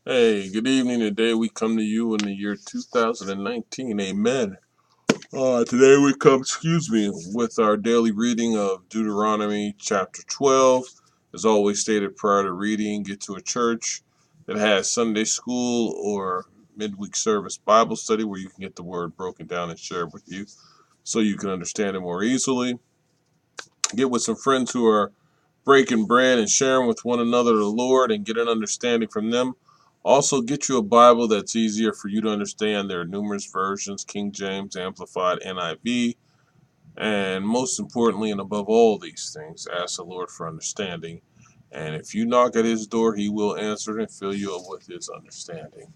Hey, good evening. Today we come to you in the year 2019. Amen. Today we come, with our daily reading of Deuteronomy chapter 12. As always stated prior to reading, get to a church that has Sunday school or midweek service Bible study where you can get the word broken down and shared with you so you can understand it more easily. Get with some friends who are breaking bread and sharing with one another the Lord and get an understanding from them. Also, get you a Bible that's easier for you to understand. There are numerous versions: King James, Amplified, NIV, and most importantly, and above all these things, ask the Lord for understanding. And if you knock at his door, he will answer and fill you up with his understanding.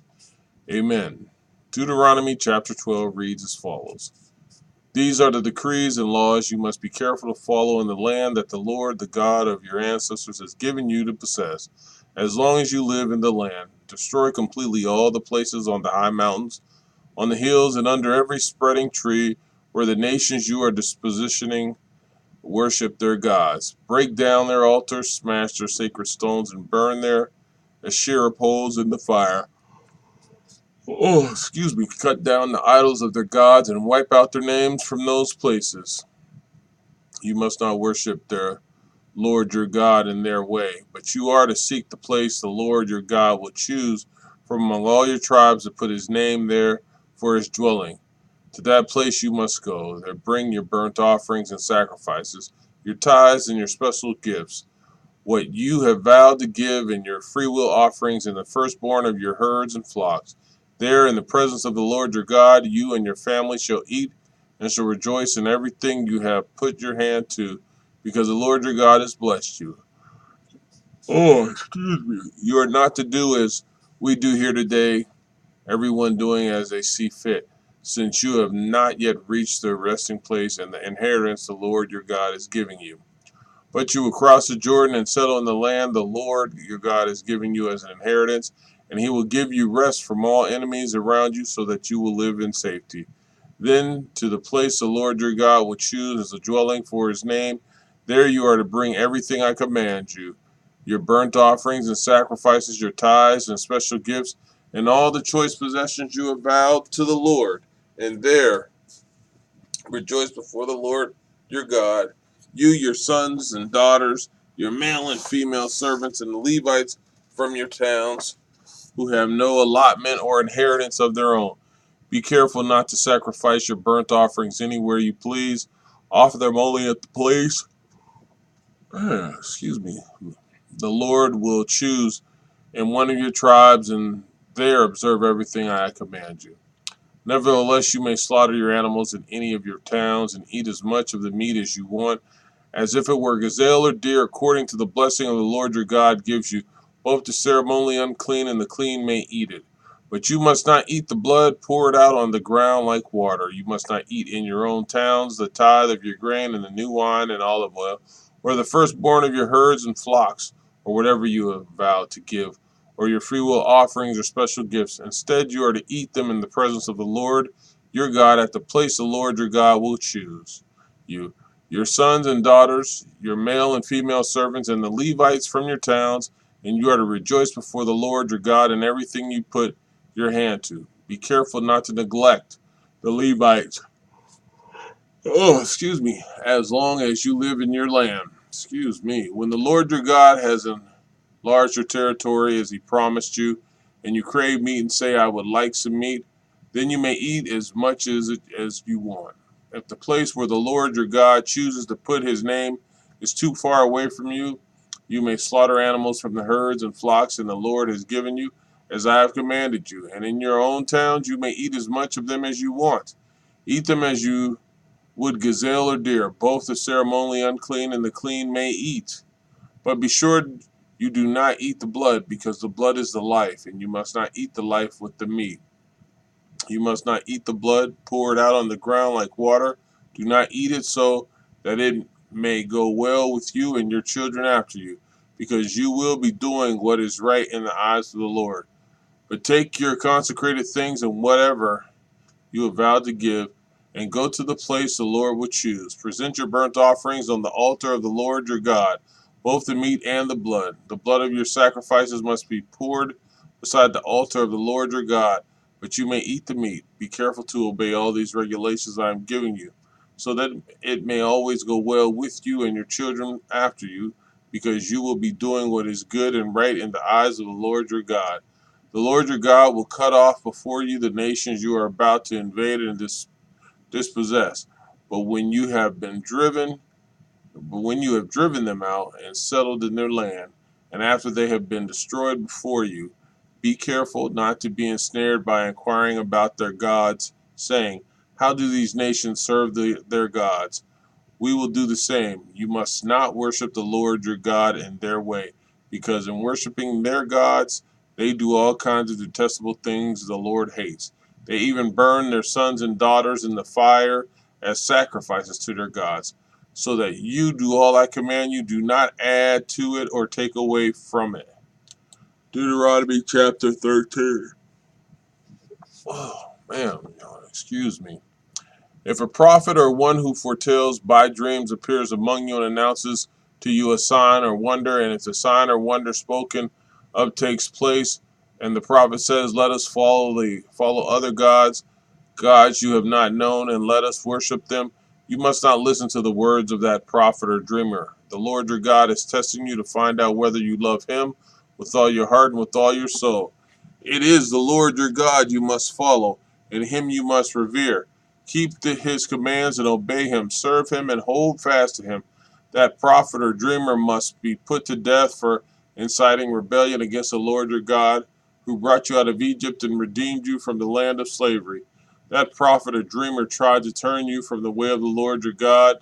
Amen. Deuteronomy chapter 12 reads as follows. These are the decrees and laws you must be careful to follow in the land that the Lord, the God of your ancestors, has given you to possess, as long as you live in the land. Destroy completely all the places on the high mountains, on the hills, and under every spreading tree where the nations you are dispositioning worship their gods. Break down their altars, smash their sacred stones, and burn their Asherah poles in the fire. Cut down the idols of their gods and wipe out their names from those places. You must not worship their Lord your God in their way, but you are to seek the place the Lord your God will choose from among all your tribes to put his name there for his dwelling. To that place you must go. There bring your burnt offerings and sacrifices, your tithes and your special gifts, what you have vowed to give in your freewill offerings and the firstborn of your herds and flocks. There, in the presence of the Lord your God, you and your family shall eat and shall rejoice in everything you have put your hand to, because the Lord your God has blessed you. You are not to do as we do here today, everyone doing as they see fit, since you have not yet reached the resting place and the inheritance the Lord your God is giving you. But you will cross the Jordan and settle in the land the Lord your God is giving you as an inheritance, and he will give you rest from all enemies around you so that you will live in safety. Then to the place the Lord your God will choose as a dwelling for his name, there you are to bring everything I command you, your burnt offerings and sacrifices, your tithes and special gifts, and all the choice possessions you have vowed to the Lord. And there rejoice before the Lord your God, you, your sons and daughters, your male and female servants, and the Levites from your towns who have no allotment or inheritance of their own. Be careful not to sacrifice your burnt offerings anywhere you please. Offer them only at the place, the Lord will choose in one of your tribes, and there observe everything I command you. Nevertheless, you may slaughter your animals in any of your towns and eat as much of the meat as you want, as if it were gazelle or deer, according to the blessing of the Lord your God gives you. Both the ceremonially unclean and the clean may eat it. But you must not eat the blood, pour it out on the ground like water. You must not eat in your own towns the tithe of your grain and the new wine and olive oil, or the firstborn of your herds and flocks, or whatever you have vowed to give, or your freewill offerings or special gifts. Instead, you are to eat them in the presence of the Lord your God at the place the Lord your God will choose you, your sons and daughters, your male and female servants, and the Levites from your towns, and you are to rejoice before the Lord your God in everything you put your hand to. Be careful not to neglect the Levites. As long as you live in your land. When the Lord your God has enlarged your territory as he promised you, and you crave meat and say, I would like some meat, then you may eat as much as you want. If the place where the Lord your God chooses to put his name is too far away from you, you may slaughter animals from the herds and flocks and the Lord has given you, as I have commanded you. And in your own towns you may eat as much of them as you want. Eat them as you would gazelle or deer. Both the ceremonially unclean and the clean may eat. But be sure you do not eat the blood, because the blood is the life, and you must not eat the life with the meat. You must not eat the blood, pour it out on the ground like water. Do not eat it, so that it may go well with you and your children after you, because you will be doing what is right in the eyes of the Lord. But take your consecrated things and whatever you have vowed to give, and go to the place the Lord will choose. Present your burnt offerings on the altar of the Lord your God, both the meat and the blood. The blood of your sacrifices must be poured beside the altar of the Lord your God, but you may eat the meat. Be careful to obey all these regulations I am giving you, so that it may always go well with you and your children after you, because you will be doing what is good and right in the eyes of the Lord your God. The Lord your God will cut off before you the nations you are about to invade and dispossess. But when you have been driven but when you have driven them out and settled in their land, and after they have been destroyed before you, be careful not to be ensnared by inquiring about their gods, saying, how do these nations serve their gods? We will do the same. You must not worship the Lord your God in their way, because in worshiping their gods, they do all kinds of detestable things the Lord hates. They even burn their sons and daughters in the fire as sacrifices to their gods. So that you do all I command you, do not add to it or take away from it. Deuteronomy chapter 13. Oh, man, excuse me. If a prophet or one who foretells by dreams appears among you and announces to you a sign or wonder, and if the sign or wonder spoken of takes place, and the prophet says, let us follow other gods you have not known, and let us worship them, you must not listen to the words of that prophet or dreamer. The Lord your God is testing you to find out whether you love him with all your heart and with all your soul. It is the Lord your God you must follow, and him you must revere. Keep his commands and obey him. Serve him and hold fast to him. That prophet or dreamer must be put to death for inciting rebellion against the Lord your God, who brought you out of Egypt and redeemed you from the land of slavery. That prophet or dreamer tried to turn you from the way of the Lord your God,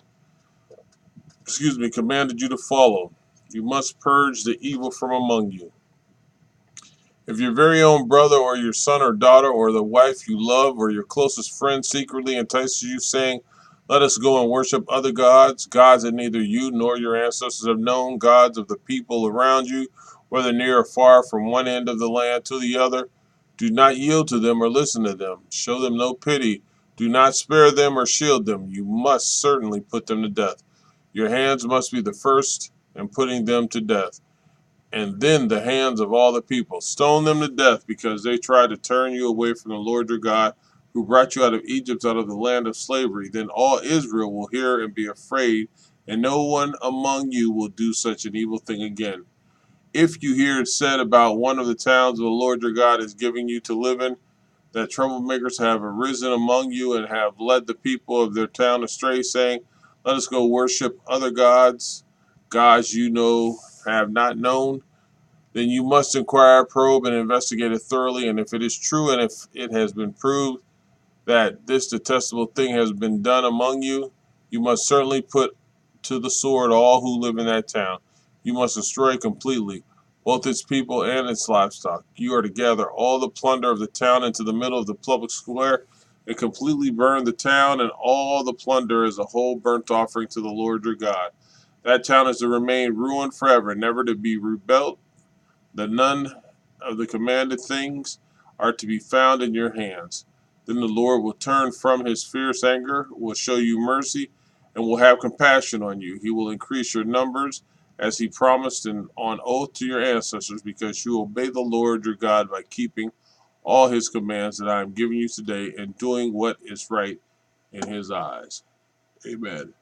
commanded you to follow. You must purge the evil from among you. If your very own brother or your son or daughter or the wife you love or your closest friend secretly entices you, saying, let us go and worship other gods that neither you nor your ancestors have known, gods of the people around you, whether near or far, from one end of the land to the other, do not yield to them or listen to them. Show them no pity. Do not spare them or shield them. You must certainly put them to death. Your hands must be the first in putting them to death, and then the hands of all the people. Stone them to death because they tried to turn you away from the Lord your God, who brought you out of Egypt, out of the land of slavery. Then all Israel will hear and be afraid, and no one among you will do such an evil thing again. If you hear it said about one of the towns the Lord your God is giving you to live in, that troublemakers have arisen among you and have led the people of their town astray, saying, let us go worship other gods you know have not known, then you must inquire, probe, and investigate it thoroughly. And if it is true and if it has been proved that this detestable thing has been done among you, you must certainly put to the sword all who live in that town. You must destroy it completely, both its people and its livestock. You are to gather all the plunder of the town into the middle of the public square and completely burn the town and all the plunder as a whole burnt offering to the Lord your God. That town is to remain ruined forever, never to be rebuilt. That none of the commanded things are to be found in your hands. Then the Lord will turn from his fierce anger, will show you mercy, and will have compassion on you. He will increase your numbers as he promised on oath to your ancestors, because you obey the Lord your God by keeping all his commands that I am giving you today and doing what is right in his eyes. Amen.